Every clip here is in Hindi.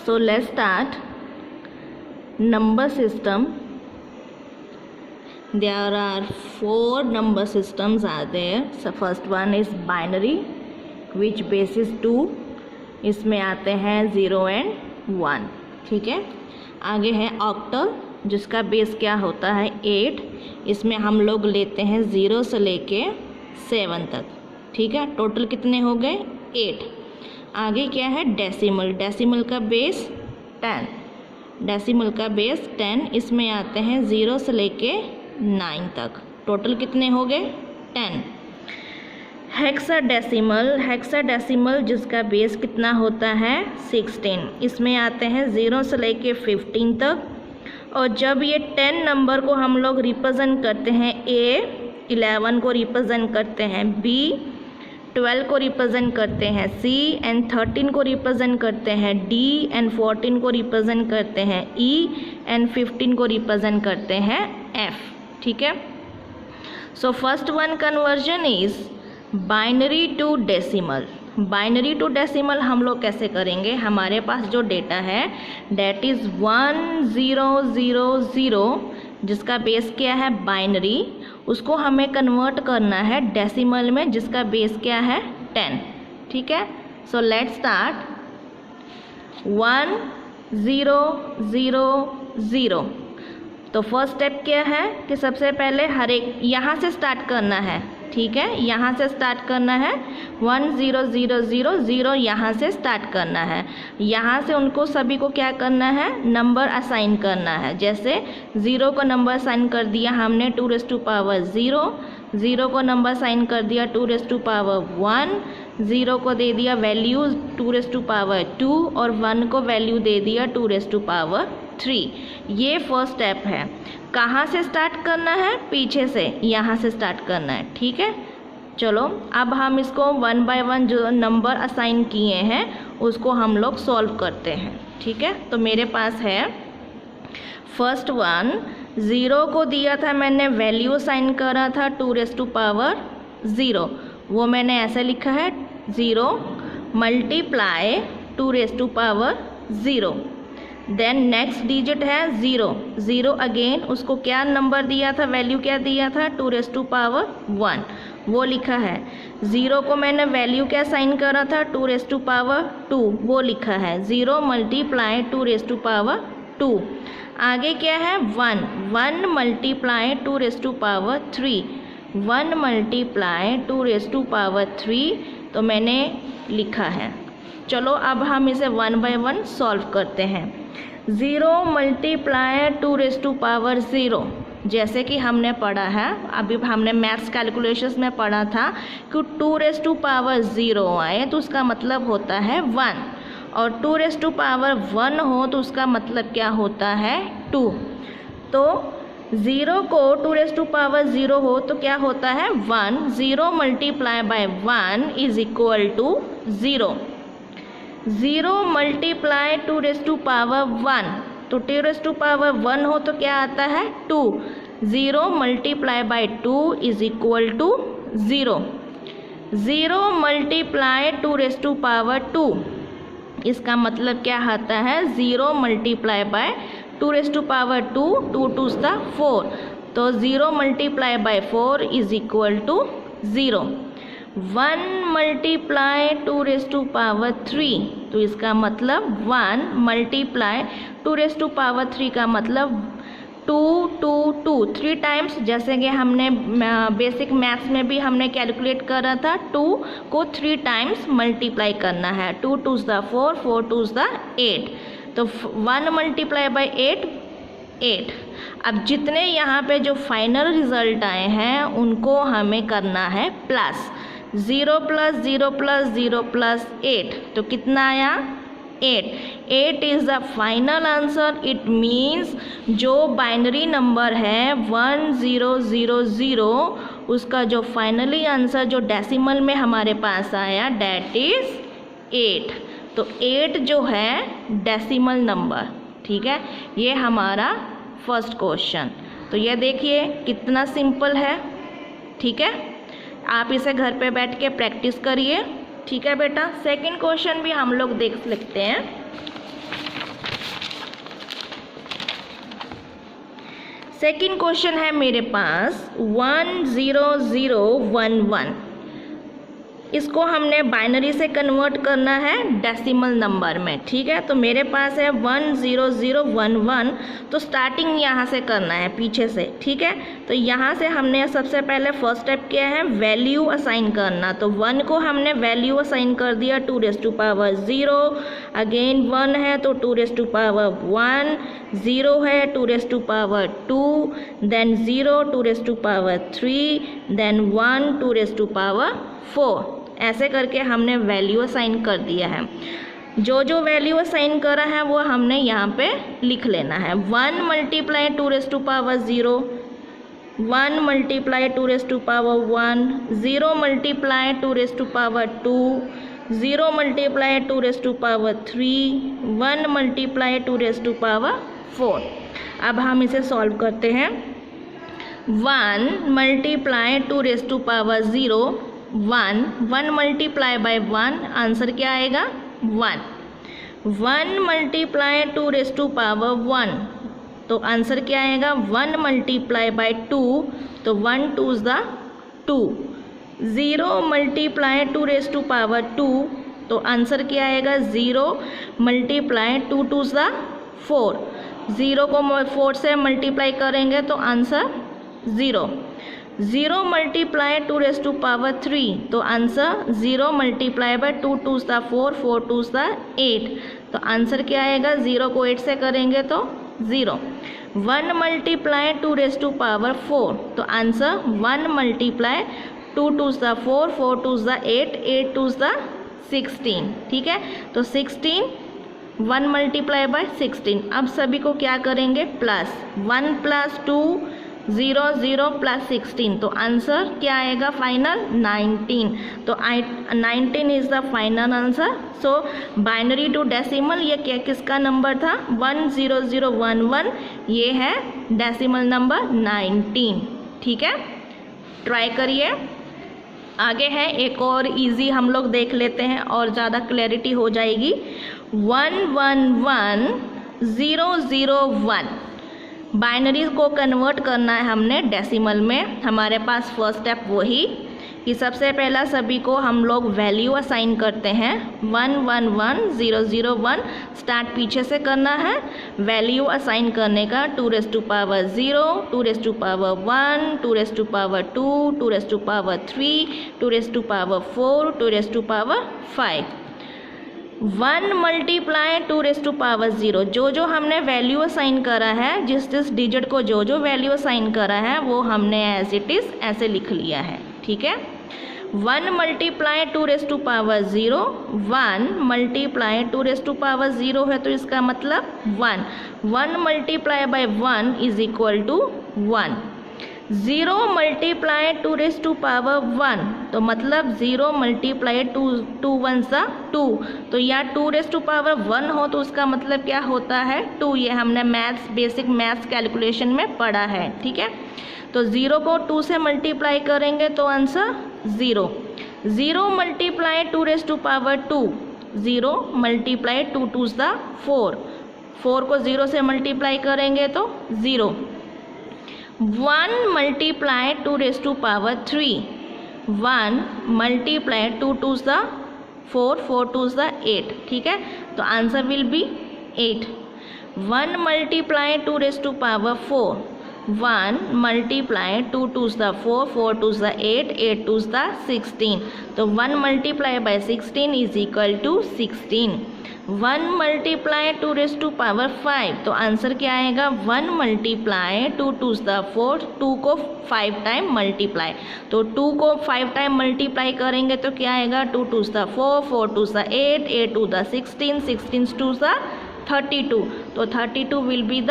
So let's start. Number system. There are 4 number systems are there. So first one is binary, which base is 2. इसमें आते हैं 0 and 1. ठीक है. आगे है ऑक्टल, जिसका बेस क्या होता है 8. इसमें हम लोग लेते हैं 0 से लेके 7 तक. ठीक है. टोटल कितने हो गए 8. आगे क्या है डेसिमल. डेसिमल का बेस 10. डेसिमल का बेस 10. इसमें आते हैं 0 से लेके 9 तक. टोटल कितने हो गए 10. हेक्साडेसिमल. हेक्साडेसिमल जिसका बेस कितना होता है 16. इसमें आते हैं 0 से लेके 15 तक. और जब ये 10 नंबर को हम लोग रिप्रेजेंट करते हैं A, 11 को रिप्रेजेंट करते हैं B, 12 को रिप्रेजेंट करते हैं C एंड 13 को रिप्रेजेंट करते हैं D एंड 14 को रिप्रेजेंट करते हैं E एंड 15 को रिप्रेजेंट करते हैं F. ठीक है. So first one conversion is binary to decimal. Binary to decimal हम लोग कैसे करेंगे. हमारे पास जो डेटा है डेट इज़ 1000, जिसका बेस क्या है बाइनरी. उसको हमें कन्वर्ट करना है डेसिमल में, जिसका बेस क्या है 10. ठीक है. सो लेट्स स्टार्ट. 1000. तो फर्स्ट स्टेप क्या है कि सबसे पहले हर एक यहाँ से स्टार्ट करना है. ठीक है. यहाँ से स्टार्ट करना है 1000 यहाँ से स्टार्ट करना है. यहाँ से उनको सभी को क्या करना है नंबर असाइन करना है. जैसे 0 को नंबर असाइन कर दिया हमने 2⁻0. 0 को नंबर असाइन कर दिया 2⁻1. 0 को दे दिया वैल्यू 2⁻2 और 1 को वैल्यू दे दिया 2⁻3. ये फर्स्ट स्टेप है. कहाँ से स्टार्ट करना है पीछे से, यहाँ से स्टार्ट करना है. ठीक है. चलो अब हम इसको 1 बाय 1 जो नंबर असाइन किए हैं उसको हम लोग सॉल्व करते हैं. ठीक है. तो मेरे पास है फर्स्ट वन 0 को दिया था मैंने वैल्यू असाइन करा था 2⁻0. वो मैंने ऐसे लिखा है 0 मल्टीप्लाई 2⁻0. देन नेक्स्ट डिजिट है 0 अगेन. उसको क्या नंबर दिया था वैल्यू क्या दिया था 2⁻1. वो लिखा है. 0 को मैंने वैल्यू क्या साइन करा था 2⁻2. वो लिखा है 0 मल्टीप्लाई 2⁻2. आगे क्या है 1 मल्टीप्लाई 2⁻3. 1 मल्टीप्लाई 2⁻3 तो मैंने लिखा है. चलो अब हम इसे 1 बाय 1 सॉल्व करते हैं. 0 मल्टीप्लाई 2⁻0. जैसे कि हमने पढ़ा है अभी हमने मैथ्स कैलकुलेशंस में पढ़ा था कि 2⁻0 आए तो उसका मतलब होता है 1 और 2⁻1 हो तो उसका मतलब क्या होता है 2. तो 0 को 2⁻0 हो तो क्या होता है 1. 0 multiply by 1 is equal to 0. 0 multiply 2⁻1 तो 2⁻1 हो तो क्या आता है 2. 0 multiply by 2 is equal to 0. 0 multiply 2⁻2 इसका मतलब क्या आता है 0 मल्टीप्लाई बाय 2⁻2. 2 2 4 तो 0 multiply by 4 is equal to 0. 1 multiply 2⁻3 तो इसका मतलब 1 मल्टीप्लाई 2⁻3 का मतलब 2 3 टाइम्स. जैसे कि हमने बेसिक मैथ्स में भी हमने कैलकुलेट करा था 2 को 3 टाइम्स मल्टीप्लाई करना है. 2 2 4 4 2 8 तो 1 मल्टीप्लाई बाय 8. अब जितने यहाँ पे जो फाइनल रिजल्ट आए हैं उनको हमें करना है प्लस. 0 + 0 + 0 + 8 तो कितना आया 8. 8 is the final answer. It means जो बाइनरी नंबर है 1000 उसका जो फाइनली आंसर जो डेसिमल में हमारे पास आया डेट इज़ 8. तो 8 जो है डेसिमल नंबर. ठीक है. ये हमारा फर्स्ट क्वेश्चन. तो ये देखिए कितना सिंपल है. ठीक है. आप इसे घर पे बैठ के प्रैक्टिस करिए. ठीक है बेटा. सेकंड क्वेश्चन भी हम लोग देख लेते हैं. सेकंड क्वेश्चन है मेरे पास 10011। इसको हमने बाइनरी से कन्वर्ट करना है डेसिमल नंबर में, ठीक है। तो मेरे पास है 10011, तो स्टार्टिंग यहाँ से करना है पीछे से, ठीक है। तो यहाँ से हमने सबसे पहले फर्स्ट स्टेप किया है वैल्यू असाइन करना। तो 1 को हमने वैल्यू असाइन कर दिया 2⁻0, अगेन 1 है तो 2⁻1, 0 है 2⁻2, देन 0 2⁻3, देन 1 2⁻4। ऐसे करके हमने वैल्यू असाइन कर दिया है। जो जो वैल्यू असाइन करा है वो हमने यहाँ पे लिख लेना है। 1 multiply 2⁻0, 1 multiply 2⁻1, 0 multiply 2⁻2, 0 multiply 2⁻3, 1 multiply 2⁻4। अब हम इसे सॉल्व करते हैं। 1 मल्टीप्लाई 2⁻0, 1 मल्टीप्लाई बाय 1, आंसर क्या आएगा 1। 1 मल्टीप्लाई 2⁻1, तो आंसर क्या आएगा 1 मल्टीप्लाई बाय 2, तो 1 2s द 2। 0 मल्टीप्लाई 2⁻2, तो आंसर क्या आएगा 0 मल्टीप्लाई 2 2s द 4। 0 को 4 से मल्टीप्लाई करेंगे तो आंसर 0। 0 मल्टीप्लाई 2⁻3, तो answer 0 multiply by 2 2s the 4, 4 2s the 8, तो आंसर क्या आएगा 0 को 8 से करेंगे तो 0। 1 मल्टीप्लाई 2⁻4, तो answer 1 multiply 2 2s the 4, 4 2s the 8, 8 2s the 16, ठीक है। तो 16, 1 मल्टीप्लाई बाय 16। अब सभी को क्या करेंगे प्लस, 1 + 2 0 0 + 16, तो आंसर क्या आएगा फाइनल 19। तो 19 is the final answer. So binary to decimal ये क्या किसका नंबर था 10011, ये है डेसिमल नंबर 19, ठीक है। ट्राई करिए। आगे है एक और इजी हम लोग देख लेते हैं और ज़्यादा क्लैरिटी हो जाएगी। 111001, बाइनरीज को कन्वर्ट करना है हमने डेसिमल में। हमारे पास फर्स्ट स्टेप वही कि सबसे पहला सभी को हम लोग वैल्यू असाइन करते हैं। 111001 स्टार्ट पीछे से करना है। वैल्यू असाइन करने का 2⁻0, 2⁻1, 2⁻2, 2⁻3, 2⁻4, 2⁻5। 1 मल्टीप्लाई 2⁻0, जो हमने वैल्यू असाइन करा है, जिस डिजिट को जो वैल्यू असाइन करा है वो हमने एज इट इज़ ऐसे लिख लिया है, ठीक है। 1 मल्टीप्लाई 2⁻0, 1 मल्टीप्लाई 2⁻0 है तो इसका मतलब 1। 1 multiply by 1 is equal to 1। 0 multiply 2⁻1, तो मतलब 0 मल्टीप्लाई 2 1 सा 2, तो या 2⁻1 हो तो उसका मतलब क्या होता है 2। ये हमने बेसिक मैथ्स कैलकुलेशन में पढ़ा है, ठीक है। तो 0 को 2 से मल्टीप्लाई करेंगे तो answer 0। 0 multiply 2⁻2, 0 multiply 2 2s the 4, 4 को 0 से मल्टीप्लाई करेंगे तो 0। 1 multiply 2⁻3, 1 multiply 2 2s the 4, 4 2s the 8, ठीक है। तो answer will be 8। 1 multiply 2⁻4, 1 multiply 2 2s the 4, 4 2s the 8, 8 2s the 16, तो 1 multiply by 16 is equal to 16। 1 multiply 2⁻5, तो आंसर क्या आएगा 1 मल्टीप्लाई 2 2s द 4, 2 को 5 टाइम मल्टीप्लाई, तो 2 को 5 टाइम मल्टीप्लाई करेंगे तो क्या आएगा 2 2s the 4, 4 2s the 8, 8 2 the 16, 16 2s the 32, तो 32 will be the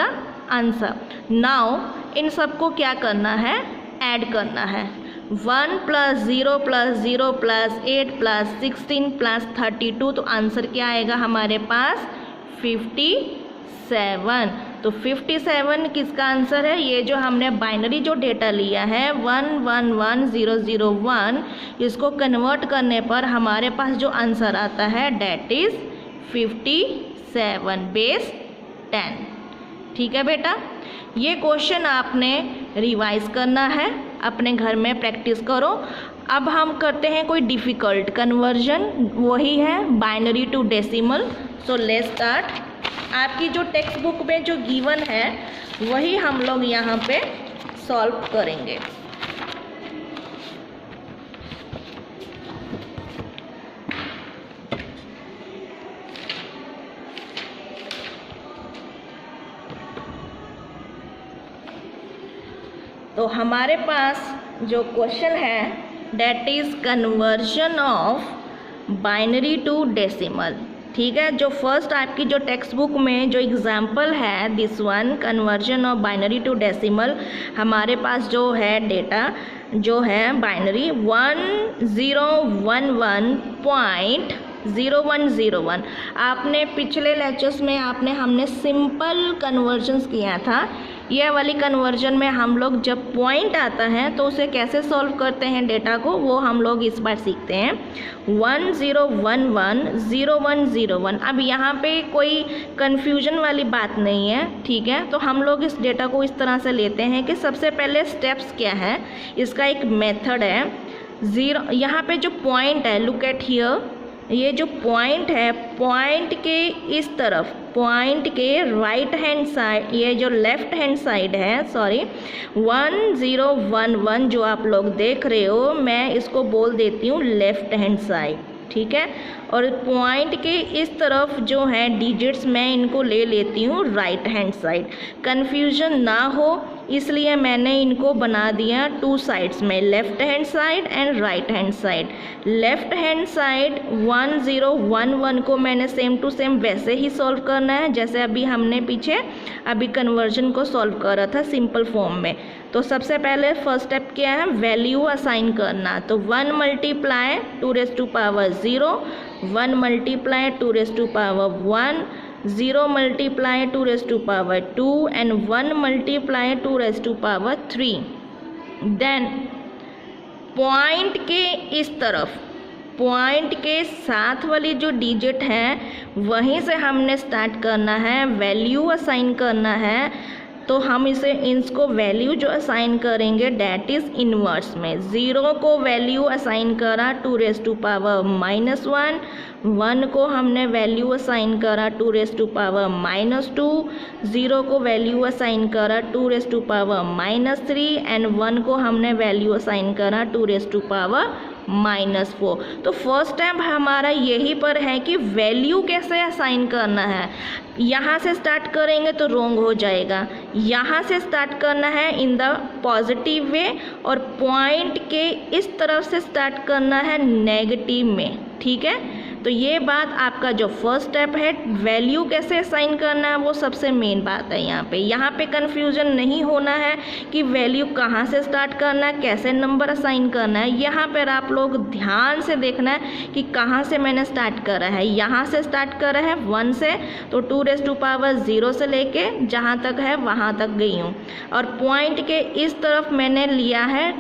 answer. Now in सबको क्या करना है ऐड करना है। 1 + 0 + 0 + 8 + 16 + 32, तो आंसर क्या आएगा हमारे पास 57। तो 57 किसका आंसर है, ये जो हमने बाइनरी जो डेटा लिया है 111001, इसको कन्वर्ट करने पर हमारे पास जो आंसर आता है डेट इज़ 57 बेस 10, ठीक है बेटा। ये क्वेश्चन आपने रिवाइज करना है, अपने घर में प्रैक्टिस करो। अब हम करते हैं कोई डिफ़िकल्ट कन्वर्जन, वही है binary to decimal. So let's start. आपकी जो टेक्स्ट बुक में जो गिवन है वही हम लोग यहाँ पे सॉल्व करेंगे। तो हमारे पास जो क्वेश्चन है that is conversion of binary to decimal. ठीक है, जो फर्स्ट आपकी जो टेक्स्ट बुक में जो एग्जाम्पल है this one conversion of binary to decimal, हमारे पास जो है डेटा जो है बाइनरी 1011.0101। आपने पिछले लेक्चर्स में हमने सिंपल कन्वर्जन्स किया था। यह वाली कन्वर्जन में हम लोग जब पॉइंट आता है तो उसे कैसे सॉल्व करते हैं डेटा को, वो हम लोग इस बार सीखते हैं। 10110101। अब यहाँ पे कोई कन्फ्यूजन वाली बात नहीं है, ठीक है। तो हम लोग इस डेटा को इस तरह से लेते हैं कि सबसे पहले स्टेप्स क्या है, इसका एक मेथड है। यहाँ पे जो पॉइंट है, लुक एट हियर, ये जो पॉइंट है, पॉइंट के इस तरफ, पॉइंट के राइट हैंड साइड, ये जो लेफ्ट हैंड साइड है, सॉरी 1011 जो आप लोग देख रहे हो, मैं इसको बोल देती हूँ लेफ्ट हैंड साइड, ठीक है। और पॉइंट के इस तरफ जो है डिजिट्स, मैं इनको ले लेती हूँ राइट हैंड साइड। कन्फ्यूजन ना हो इसलिए मैंने इनको बना दिया टू साइड्स में, left hand side and right hand side. Left hand side 1011 को मैंने सेम टू सेम वैसे ही सॉल्व करना है जैसे अभी हमने पीछे अभी कन्वर्जन को सॉल्व करा था सिंपल फॉर्म में। तो सबसे पहले फर्स्ट स्टेप क्या है, वैल्यू असाइन करना। तो 1 multiply 2 raise to power 0, 1 multiply 2 raise to power 1, 0 multiply 2 raise to power 2 and 1 multiply 2 raise to power 3। Then point के इस तरफ, पॉइंट के साथ वाली जो डिजिट है वहीं से हमने स्टार्ट करना है, वैल्यू असाइन करना है। तो हम इसे इसको वैल्यू जो असाइन करेंगे डेट इज़ इनवर्स में। 0 को वैल्यू असाइन करा 2 रेज़ टू पावर -1, 1 को हमने वैल्यू असाइन करा 2 रेज़ टू पावर -2, 0 को वैल्यू असाइन करा 2 रेज़ टू पावर -3 एंड 1 को हमने वैल्यू असाइन करा 2 रेज़ टू पावर -4। तो फर्स्ट स्टेप हमारा यही पर है कि वैल्यू कैसे असाइन करना है। यहाँ से स्टार्ट करेंगे तो रॉन्ग हो जाएगा, यहाँ से स्टार्ट करना है इन द पॉजिटिव वे और पॉइंट के इस तरफ से स्टार्ट करना है नेगेटिव में, ठीक है। तो ये बात आपका जो फर्स्ट स्टेप है, वैल्यू कैसे असाइन करना है, वो सबसे मेन बात है। यहाँ पे कन्फ्यूजन नहीं होना है कि वैल्यू कहाँ से स्टार्ट करना है, कैसे नंबर असाइन करना है। यहाँ पर आप लोग ध्यान से देखना है कि कहाँ से मैंने स्टार्ट करा है। यहाँ से स्टार्ट करा है 1 से, तो 2 रेज़ टू पावर 0 से लेके जहाँ तक है वहाँ तक गई हूँ। और पॉइंट के इस तरफ मैंने लिया है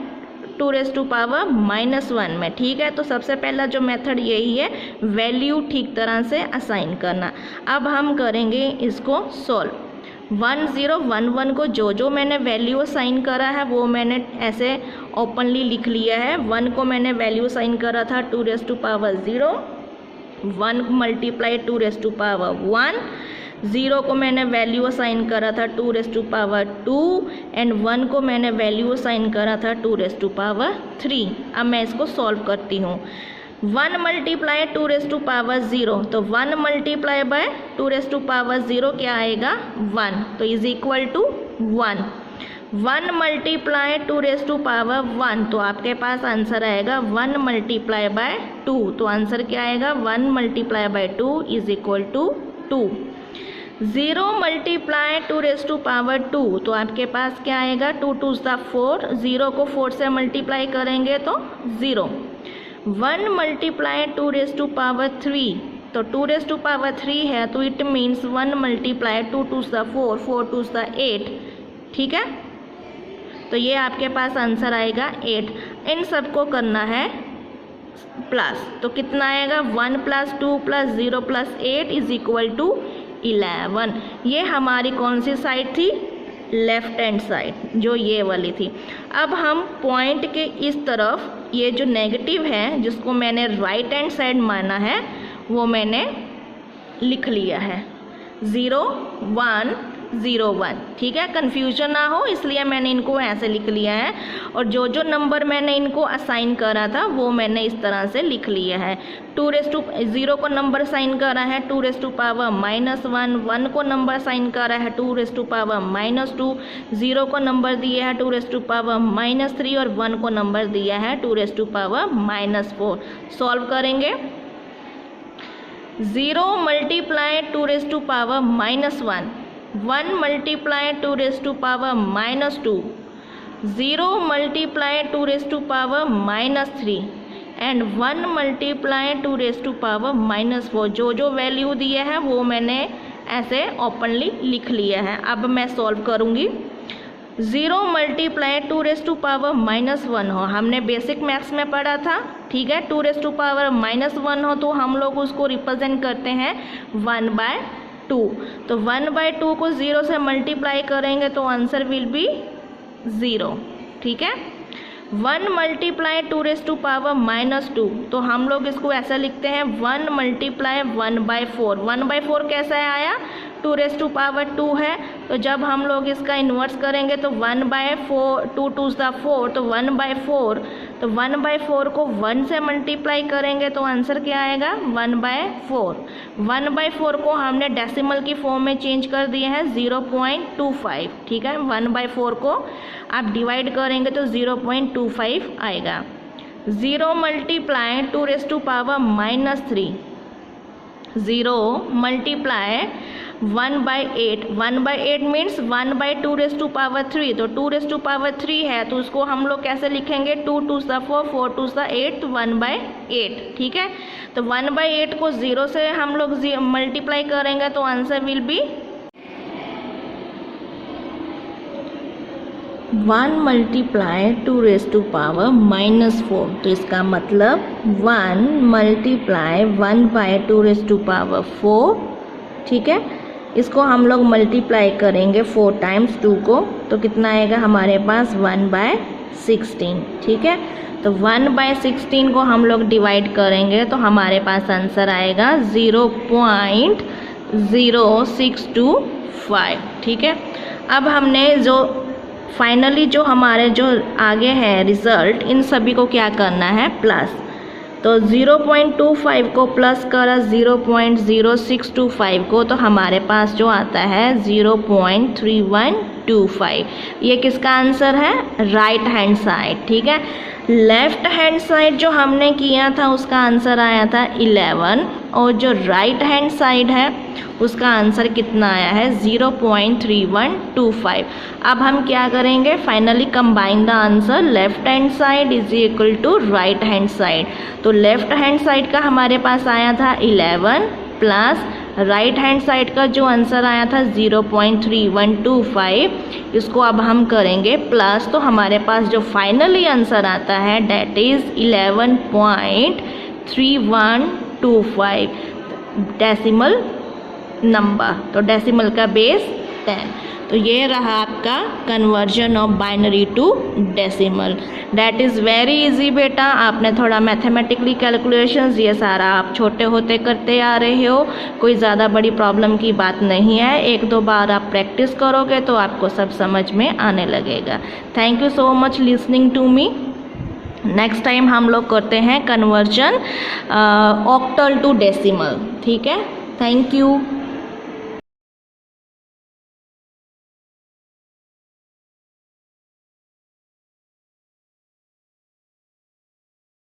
2 रेज़ टू पावर -1 में, ठीक है। तो सबसे पहला जो मेथड यही है, वैल्यू ठीक तरह से असाइन करना। अब हम करेंगे इसको सॉल्व। 1011 को जो मैंने वैल्यू असाइन करा है वो मैंने ऐसे ओपनली लिख लिया है। 1 को मैंने वैल्यू असाइन करा था 2 raise to power 0, 1 multiply 2 raise to power 1, 0 को मैंने वैल्यू असाइन करा था 2 रेज़ टू पावर 2 एंड 1 को मैंने वैल्यू असाइन करा था 2 रेज़ टू पावर 3। अब मैं इसको सॉल्व करती हूँ। 1 मल्टीप्लाई 2 रेज़ टू पावर 0, तो 1 multiply by 2 raise to power 0 क्या आएगा 1, तो is equal to 1। 1 multiply 2 raise to power 1, तो आपके पास आंसर आएगा 1 मल्टीप्लाई बाय 2, तो आंसर क्या आएगा 1 multiply by 2 is equal to 2। 0 multiply 2 raise to power 2, तो आपके पास क्या आएगा 2 2 ज़ा 4, 0 को 4 से मल्टीप्लाई करेंगे तो 0। 1 मल्टीप्लाई 2 रेज़ टू पावर 3, तो 2 रेज़ टू पावर 3 है तो इट मीन्स 1 मल्टीप्लाई 2 2 ज़ा 4, 4 2 ज़ा 8, ठीक है। तो ये आपके पास आंसर आएगा 8। इन सबको करना है प्लस, तो कितना आएगा 1 + 2 + 0 + 8 इज इक्वल टू 11। ये हमारी कौन सी साइड थी, लेफ्ट हैंड साइड जो ये वाली थी। अब हम पॉइंट के इस तरफ ये जो नेगेटिव है जिसको मैंने राइट हैंड साइड माना है वो मैंने लिख लिया है 0 1 0 1। ठीक है, कन्फ्यूजन ना हो इसलिए मैंने इनको ऐसे लिख लिया है। और जो जो नंबर मैंने इनको असाइन करा था वो मैंने इस तरह से लिख लिया है। 0 को नंबर असाइन करा है 2 रेज़ टू पावर -1, 1 को नंबर असाइन करा है 2 रेज़ टू पावर -2, 0 को नंबर दिया है 2 रेज़ टू पावर -3 और 1 को नंबर दिया है 2 रेज़ टू पावर -4। सॉल्व करेंगे। 0 multiply 2 raise to power -1, 1 multiply 2 raise to power -2, 0 multiply 2 raise to power -3 and 1 multiply 2 raise to power -4। जो जो वैल्यू दिए हैं वो मैंने ऐसे ओपनली लिख लिया है। अब मैं सॉल्व करूँगी। 0 मल्टीप्लाई 2 रेज़ टू पावर -1 हो, हमने बेसिक मैथ्स में पढ़ा था। ठीक है, 2 रेज़ टू पावर -1 हो तो हम लोग उसको रिप्रेजेंट करते हैं 1/2। तो 1/2 को 0 से मल्टीप्लाई करेंगे तो आंसर विल बी 0। ठीक है, 1 मल्टीप्लाई 2 रेज़ टू पावर -2 तो हम लोग इसको ऐसा लिखते हैं 1 मल्टीप्लाई 1/4। 1/4 कैसा आया? 2 रेज़ टू पावर 2 है तो जब हम लोग इसका इन्वर्स करेंगे तो 1/4, 2 2 4 तो 1/4। तो 1/4 को 1 से मल्टीप्लाई करेंगे तो आंसर क्या आएगा? 1/4। 1/4 को हमने डेसिमल की फॉर्म में चेंज कर दिए हैं 0.25। ठीक है, 1/4 को आप डिवाइड करेंगे तो 0.25 आएगा। 0 multiply 2 raise to power -3, 0 multiply 1/8। 1/8 means 1/2 raise to power 3। तो 2 रेज़ टू पावर 3 है तो उसको हम लोग कैसे लिखेंगे? 2 2 4, 4 2 8, 1/8। ठीक है, तो 1/8 को 0 से हम लोग मल्टीप्लाई करेंगे तो answer will be 1 multiply 2 raise to power -4। तो इसका मतलब 1 मल्टीप्लाई 1/2 रेज़ टू पावर 4। ठीक है, इसको हम लोग मल्टीप्लाई करेंगे 4 टाइम्स 2 को तो कितना आएगा हमारे पास? 1/16। ठीक है, तो 1/16 को हम लोग डिवाइड करेंगे तो हमारे पास आंसर आएगा 0.0625। ठीक है, अब हमने जो फाइनली जो हमारे जो आगे है रिज़ल्ट, इन सभी को क्या करना है? प्लस। तो 0.25 को प्लस करा 0.0625 को तो हमारे पास जो आता है 0.3125। ये किसका आंसर है? Right hand side. ठीक है, लेफ्ट हैंड साइड जो हमने किया था उसका आंसर आया था 11 और जो राइट हैंड साइड है उसका आंसर कितना आया है? 0.3125। अब हम क्या करेंगे? Finally combine the answer. Left hand side is equal to right hand side. तो लेफ्ट हैंड साइड का हमारे पास आया था 11 प्लस राइट हैंड साइड का जो आंसर आया था 0.3125, इसको अब हम करेंगे प्लस तो हमारे पास जो फाइनली आंसर आता है डेट इज़ 11.3125 डेसिमल नंबर। तो डेसिमल का बेस 10। तो ये रहा आपका conversion of binary to decimal. That is very easy बेटा। आपने थोड़ा मैथमेटिकली कैलकुलेशंस ये सारा आप छोटे होते करते आ रहे हो, कोई ज़्यादा बड़ी प्रॉब्लम की बात नहीं है। 1-2 बार आप प्रैक्टिस करोगे तो आपको सब समझ में आने लगेगा। Thank you so much listening to me. Next time हम लोग करते हैं कन्वर्जन ऑक्टल टू डेसिमल। ठीक है, थैंक यू।